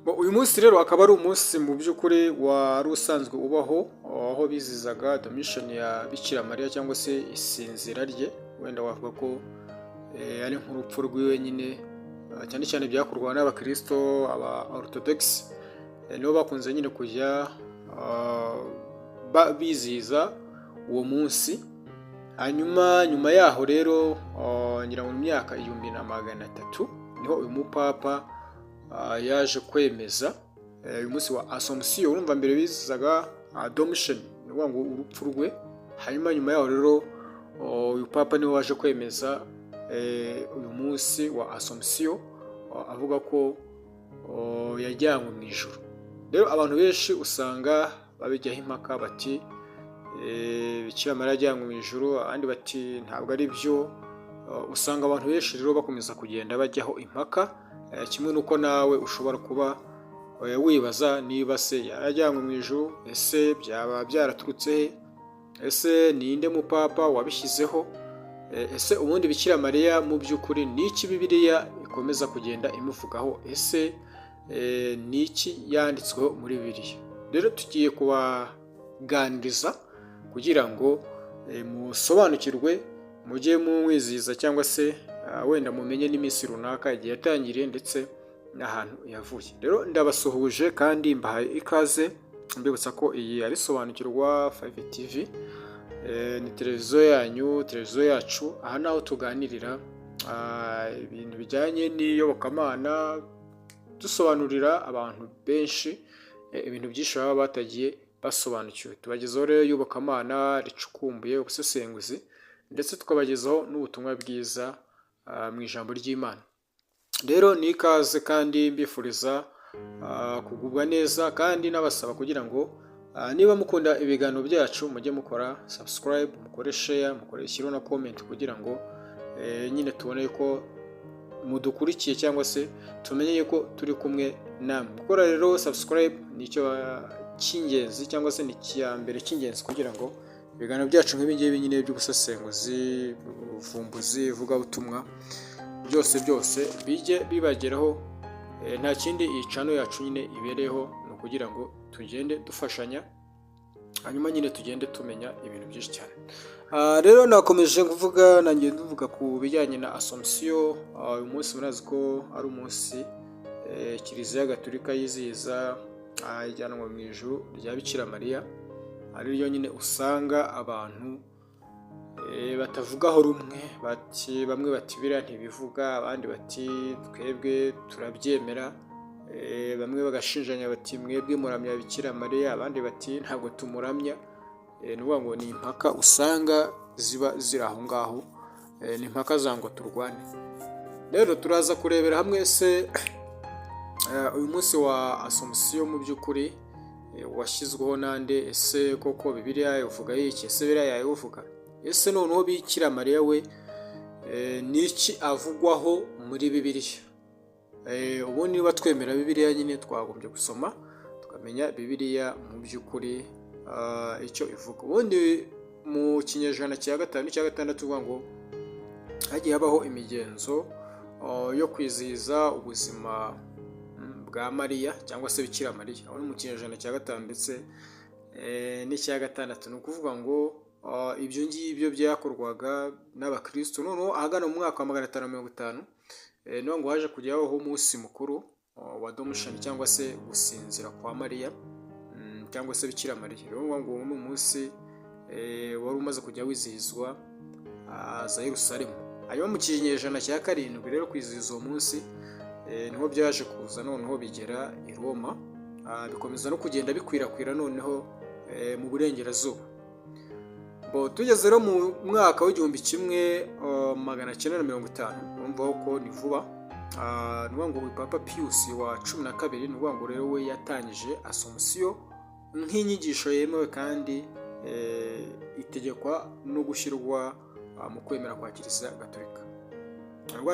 Uyu munsi rero akaba ari umunsi mu by'ukuri wari usanzwe ubaho, aho bizizaga domishoni ya Bikira Mariya cyangwa se isinzira rye, wenda wavuga ko ari nk'urupfu rw'iwe nyine, cyane cyane byakorwaga n'abakirisito aba orthodox, nibo bakunze nyine kujya bizihiza uwo munsi. Hanyuma nyuma yaho rero ngira ngo mu myaka 1300 niho uyu mupapa yaje kwemeza uyu munsi wa Assomption. Urumva mbere bizizaga domishoni, ni ukuvuga ngo urupfu rwe. Hanyuma nyuma yaho rero uyu papa niwe waje kwemeza uyu munsi wa Assomption, avuga ko yajyanywe mu ijuru. Rero abantu benshi usanga babijyaho impaka bati Bikira Mariya yajyanywe mu ijuru, abandi bati ntabwo ari byo. Usanga abantu benshi rero bakomeza kugenda bajyaho impaka, kimwe n'uko nawe ushobora kuba wibaza niba se yarajyanywe mu ijuru, ese byaba byaraturutse he, ese ninde mupapa wabishyizeho, ese ubundi Bikira Mariya mu by'ukuri ni iki Bibiliya ikomeza kugenda imuvugaho, ese ni iki yanditsweho muri Bibiliya. Rero tugiye kubaganiriza kugira ngo musobanukirwe, mujye mumwizihiza cyangwa se wenda mumenye n'iminsi runaka igihe yatangiriye ndetse n'ahantu yavuye. Rero ndabasuhuje kandi mbahaye ikaze, mbibutsa ko iyi ari Sobanukirwa 5 TV, ni televiziyo yanyu, televiziyo yacu. Aha naho tuganirira ibintu bijyanye n'iyobokamana, dusobanurira abantu benshi ibintu byinshi baba batagiye basobanukiwe. Tubagezaho rero iyobokamana ricukumbuye, ubusesenguzi, ndetse tukabagezaho n'ubutumwa bwiza mu ijambo ry'Imana. Rero ni ikaze kandi mbifuriza kugubwa neza, kandi nabasaba kugira ngo niba mukunda ibiganiro byacu mujye mukora subscribe, mukore share, mukore ishyiro na comment, kugira ngo nyine tubone ko mudukurikiye cyangwa se tumenye ko turi kumwe namwe. Gukora rero subscribe nicyo cy'ingenzi cyangwa se ni mbere cy'ingenzi, kugira ngo ibiganiro byacu nk'ibi ngibi nyine by'ubusesenguzi, ubuvumbuzi, ivugabutumwa, byose bijye bibageraho. Nta kindi iyi channel yacu nyine ibereyeho, ni ukugira ngo tugende dufashanya, hanyuma nyine tugende tumenya ibintu byinshi cyane. Rero nakomeje kuvuga, nanjye nduvuga ku bijyanye na Assomption. Uyu munsi murazi ko ari umunsi Kiliziya Gatolika yizihiza ijyanwa mu ijuru rya Bikira Mariya. Ari ryo nyine usanga abantu batavugaho rumwe, bamwe bati biriya ntibivuga, abandi bati twebwe turabyemera, bamwe bagashinjanya bati mwebwe muramya Bikira Mariya, abandi bati ntabwo tumuramya. Ni ukuvuga ngo ni impaka usanga ziba ziri aho ngaho, ni impaka za ngo turwane. Rero turaza kurebera hamwe se uyu munsi wa Assomption mu by'ukuri washyizweho nande, ese koko Bibiliya ivuga iki, ese Bibiliya yayivuga, ese noneho Bikira Mariya we ni iki avugwaho muri Bibiliya. Ubundi niba twemera Bibiliya nyine twagombye gusoma tukamenya Bibiliya mu by'ukuri icyo ivuga. Ubundi mu kinyejana cya 5 n'icya 6 tuvuga ngo hagiye habaho imigenzo yo kwizihiza ubuzima bwa Mariya cyangwa se Bikira Mariya. Aho mu kinyejana cya 5 ndetse n'icya 6, ni ukuvuga ngo ibyo ngibyo byakorwaga n'abakristo. Noneho ahagana mu mwaka wa 550 niho ngo haje kujyaho umunsi mukuru wa domishoni cyangwa se gusinzira kwa Mariya cyangwa se Bikira Mariya. Rero ngo ni umunsi wari umaze kujya wizihizwa za Yerusalemu. Hanyuma mu kinyejana cya 7 rero kwizihiza uwo munsi niho byaje kuza, noneho bigera i Roma, bikomeza no kugenda bikwirakwira noneho mu burengerazuba. Tugeze rero mu mwaka w'1950, urumva ko ni vuba. Ni ngo Papa Pius wa 12, ni ngo rero we yatangije Assomption nk'inyigisho yemewe kandi itegekwa no gushyirwa mu kwemera kwa Kiliziya Gatolika.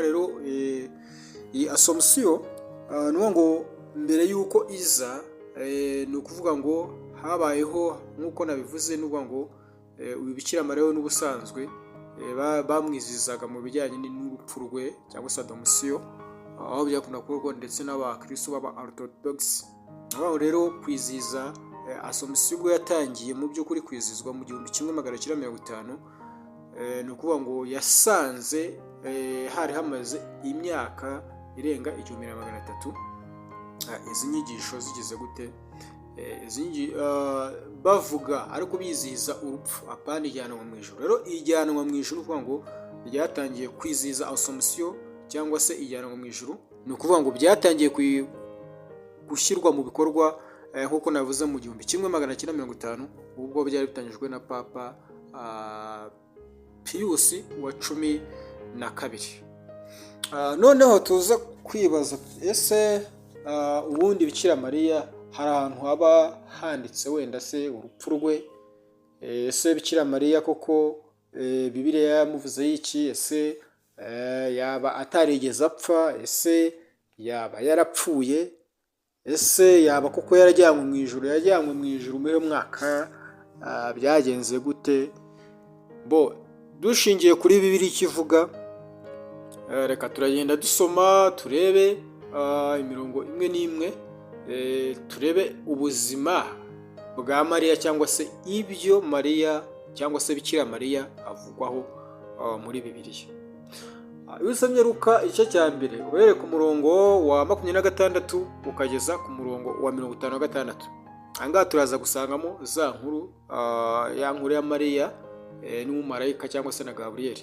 Rero iyi Assomption ni ngo mbere y'uko iza, ni ukuvuga ngo habayeho nk'uko nabivuze, ni ngo uyu Bikira Mariya n'ubusanzwe bamwizizaga mu bijyanye n'urupfu rwe cyangwa se Assomption, aho byakunda gukorwa ndetse n'abakristo b'aba orthodox. Aho rero kwizihiza Assomption ubwo yatangiye mu by'ukuri kwizizwa mu 1950, ni ukuvuga ngo yasanze hari hamaze imyaka irenga 1300 izi nyigisho zigize gute, bavuga ariko bizihiza urupfu apana ijyanwa mu ijuru. Rero ijyanwa mu ijuru kuvuga ngo ryatangiye kwizihiza Assomption cyangwa se ijyanwa mu ijuru, ni ukuvuga ngo byatangiye gushyirwa mu bikorwa nk'uko navuze mu 1950 ubwo byari bitangijwe na Papa Pius wa 12. Noneho tuza kwibaza ese ubundi Bikira Mariya hari ahantu haba handitse wenda se urupfu rwe? Ese Bikira Mariya koko Bibiliya yamuvuze y'iki? Ese yaba atarigeze apfa? Ese yaba yarapfuye? Ese yaba koko yarajyanywe mu ijuru? Yajyanywe mu ijuru muri mwaka byagenze gute? Dushingiye kuri Bibiliya ikivuga, reka turagenda dusoma turebe imirongo imwe n'imwe, turebe ubuzima bwa Mariya cyangwa se ibyo Mariya cyangwa se Bikira Mariya avugwaho muri Bibiliya. Iyo usomye Luka igice cya mbere uhereye ku murongo wa 26 ukageza ku murongo wa 56, ahangaha turaza gusangamo za nkuru, ya nkuru ya Mariya n'umumarayika cyangwa se na Gabriel.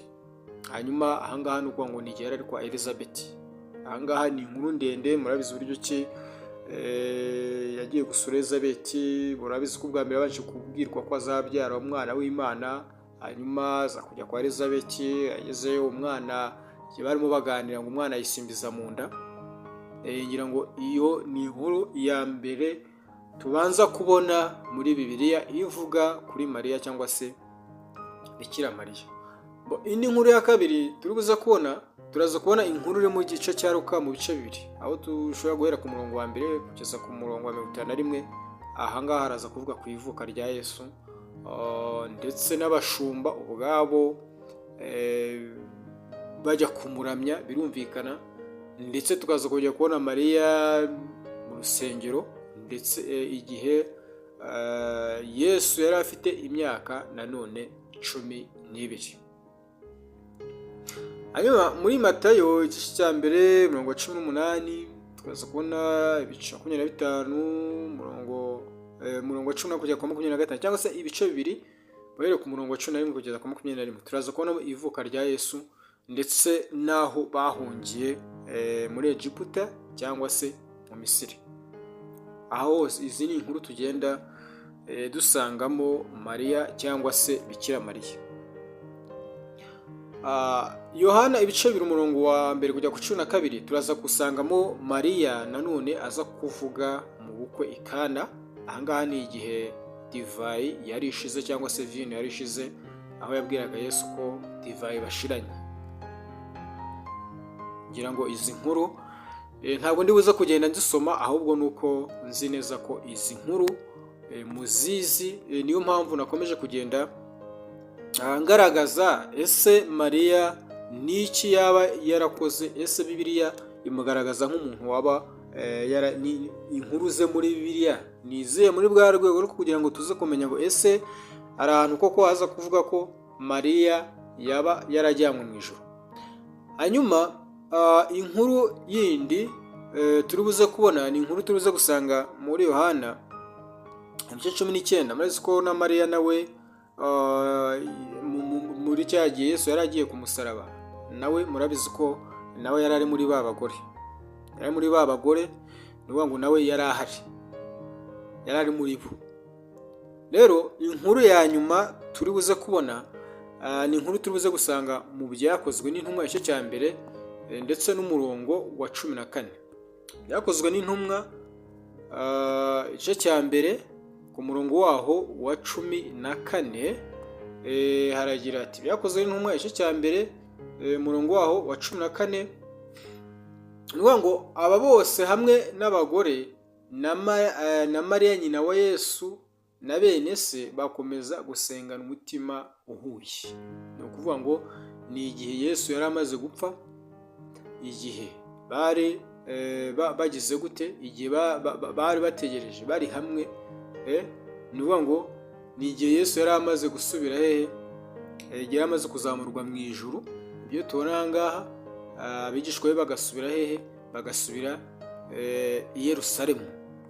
Hanyuma ahangaha nuko ngo ni igihe ari kwa Elizabeth. Ahangaha ni inkuru ndende, murabizi uburyo ki yagiye gusura Elizabeth. Murabizi ko ubwa mbere abanje kubwirwa ko azabyara umwana w'Imana, hanyuma aza kujya kwa Elizabeth. Agezeyo umwana barimo baganira ngo umwana yisimbiza mu nda. Ngira ngo iyo ni inkuru ya mbere tubanza kubona muri Bibiliya ivuga kuri Mariya cyangwa se Bikira Mariya. Indi nkuru ya kabiri turaza kubona inkuru iri mu gice cya Luka mu bice bibiri, aho dushobora guhera ku murongo wa mbere kugeza ku murongo wa 51. Ahangaha haraza kuvuga ku ivuka rya Yesu ndetse n'abashumba ubwabo bajya kumuramya birumvikana, ndetse tukaza kujya kubona Mariya mu rusengero, ndetse igihe Yesu yari afite imyaka nanone 12. Hanyuma muri Matayo igice cya mbere 18 tukaza kubona ibice 25 murongo 10 kugera ku 25, cyangwa se ibice bibiri bahere ku murongo wa 11 kugeza ku 21. Turaza kubona ivuka rya Yesu ndetse naho bahungiye muri Egiputa cyangwa se mu Misiri. Aho izi ni inkuru tugenda dusangamo Mariya cyangwa se Bikira Mariya. Yohana ibice bibiri umurongo wa mbere kujya ku 12 turaza gusangamo Mariya nanone aza kuvuga mu bukwe i Kana. Ahangaha ni igihe divayi yari ishize cyangwa se vino yari ishize, aho yabwiraga Yesu ko divayi bashiranye. Ngira ngo izi nkuru ntabwo ndi buze kugenda ndisoma, ahubwo nuko nzi neza ko izi nkuru muzizi. Niyo mpamvu nakomeje kugenda ngaragaza ese Mariya niki yaba yarakoze. Ese Bibiliya imugaragaza nk'umuntu waba inkuru ze muri Bibiliya niziye muri bwa rwego rwo kugira ngo tuze kumenya ngo ese ari ahantu koko haza kuvuga ko Mariya yaba yarajyanywe mu ijuru. Hanyuma inkuru yindi turi buze kubona ni inkuru turi buze gusanga muri Yohana ibice 19. Murazi ko na Mariya nawe muri cya gihe Yesu yari agiye ku musaraba, nawe murabizi ko nawe yari ari muri ba bagore. Yari muri ba bagore, nivuga ngo nawe yari ahari, yari ari muri bo. Rero inkuru ya nyuma turi buze kubona ni inkuru turi buze gusanga mu byakozwe n'intumwa igice cya mbere ndetse n'umurongo wa 14. Byakozwe n'intumwa igice cya mbere ku murongo waho wa 14 haragira ati byakozwe n'intumwa igice cya mbere umurongo waho wa 14. Nivuga ngo aba bose hamwe n'abagore na Mariya nyina wa Yesu na bene se bakomeza gusengana umutima uhuye. Ni ukuvuga ngo ni igihe Yesu yari amaze gupfa, igihe bari bagize gute, igihe bari bategereje bari hamwe, ni ukuvuga ngo ni igihe Yesu yari amaze gusubira hehe, igihe yari amaze kuzamurwa mu ijuru. Ibyo tubona aha ngaha, abigishwa be bagasubira hehe, bagasubira i Yerusalemu.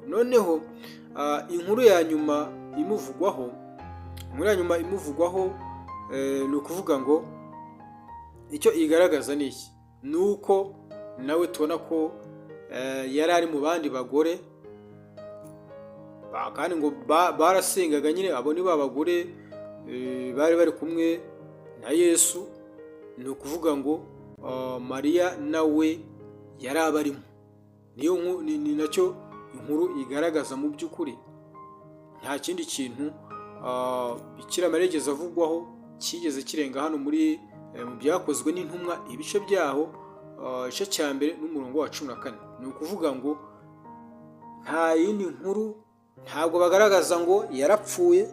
Noneho inkuru ya nyuma imuvugwaho ni ukuvuga ngo icyo igaragaza ni iki, ni uko nawe tubona ko yari ari mu bandi bagore, kandi ngo barasengaga nyine. Abo ni ba bagore bari bari kumwe na Yesu, ni ukuvuga ngo Mariya nawe yari abarimo. Ni nacyo inkuru igaragaza mu by'ukuri. Nta kindi kintu Bikira Mariya yigeze avugwaho kigeze kirenga hano mu byakozwe n'intumwa, ibice byaho igice cya mbere n'umurongo wa 14. Ni ukuvuga ngo nta yindi nkuru, ntabwo bagaragaza ngo yarapfuye,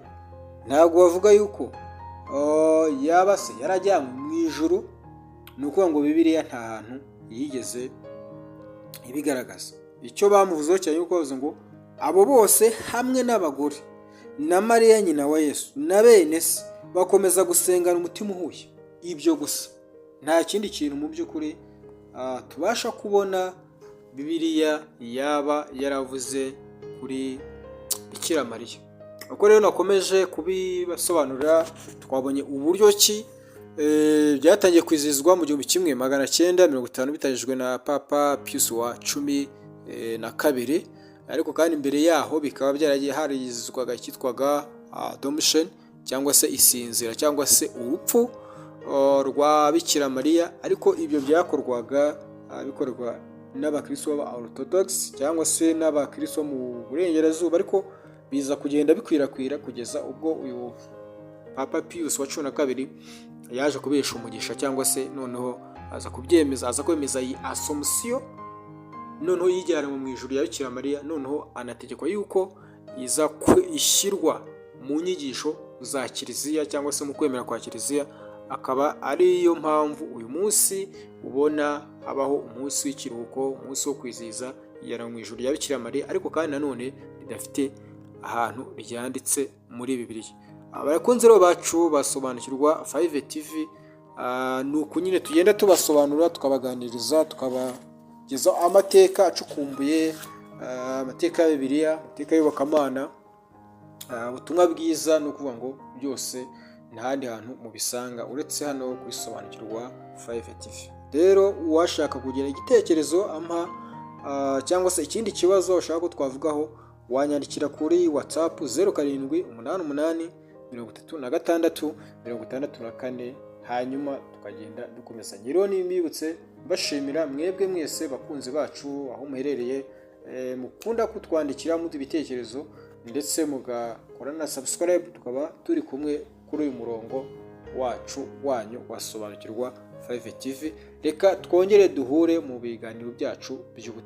ntabwo bavuga yuko yaba se yarajyanywe mu ijuru. Ni ukuvuga ngo Bibiliya nta hantu yigeze ibigaragaza. Icyo bamuvuzeho cyane yuko bavuze ngo abo bose hamwe n'abagore na Mariya nyina wa Yesu na bene se bakomeza gusengana umutima uhuye. Ibyo gusa, nta kindi kintu mu by'ukuri tubasha kubona Bibiliya yaba yaravuze kuri Bikira Mariya. Uko rero nakomeje kubibasobanurira, twabonye uburyo ki byatangiye kwizihizwa mu 1950 bitangijwe na Papa Pius wa 12, ariko kandi imbere yaho bikaba byaragiye harizizwaga cyitwaga Domtion, cyangwa se isinzira, cyangwa se urupfu rwa Bikira Mariya. Ariko ibyo byakorwaga bikorwa n'abakristo b'aba Orthodox cyangwa se n'abakristo mu burengerazuba, ariko biza kugenda bikwirakwira kugeza ubwo uyu Papa Pius wa 12 yaje kubesha umugisha, cyangwa se noneho aza kwemeza iyi Assumption, noneho yijyana mu ijuru ya Bikira Mariya. Noneho anategekwa yuko iza ishyirwa mu nyigisho za Kiliziya, cyangwa se mu kwemera kwa Kiliziya. Akaba ariyo mpamvu uyu munsi ubona habaho umunsi w'ikiruhuko, umunsi wo kwizihiza iyana mu ijuru ya Bikira Mariya, ariko kandi nanone ridafite ahantu ryanditse muri Bibiliya. Abakunzi rero bacu basobanukirwa 5 TV, nuko nyine tugenda tubasobanura, tukabaganiriza, tukabageza amateka acukumbuye, amateka ya Bibiliya, amateka y'Iyobokamana, ubutumwa bwiza. No kuvuga ngo byose ntahandi hantu mubisanga uretse hano kubisobanukirwa 5 TV. Rero uwashaka kugira igitekerezo ampa, cyangwa se ikindi kibazo ushaka ko twavugaho, wanyandikira kuri WhatsApp 07883664, hanyuma tukagenda dukomeza. Rero nimbibutse bashimira mwebwe mwese bakunzi bacu aho muherereye, mukunda kutwandikira mu ibitekerezo ndetse mugakora na subscribe, tukaba turi kumwe kuri uyu murongo wacu wanyu wasobanukirwa 5 TV. Reka twongere duhure mu biganiro byacu by'ubu.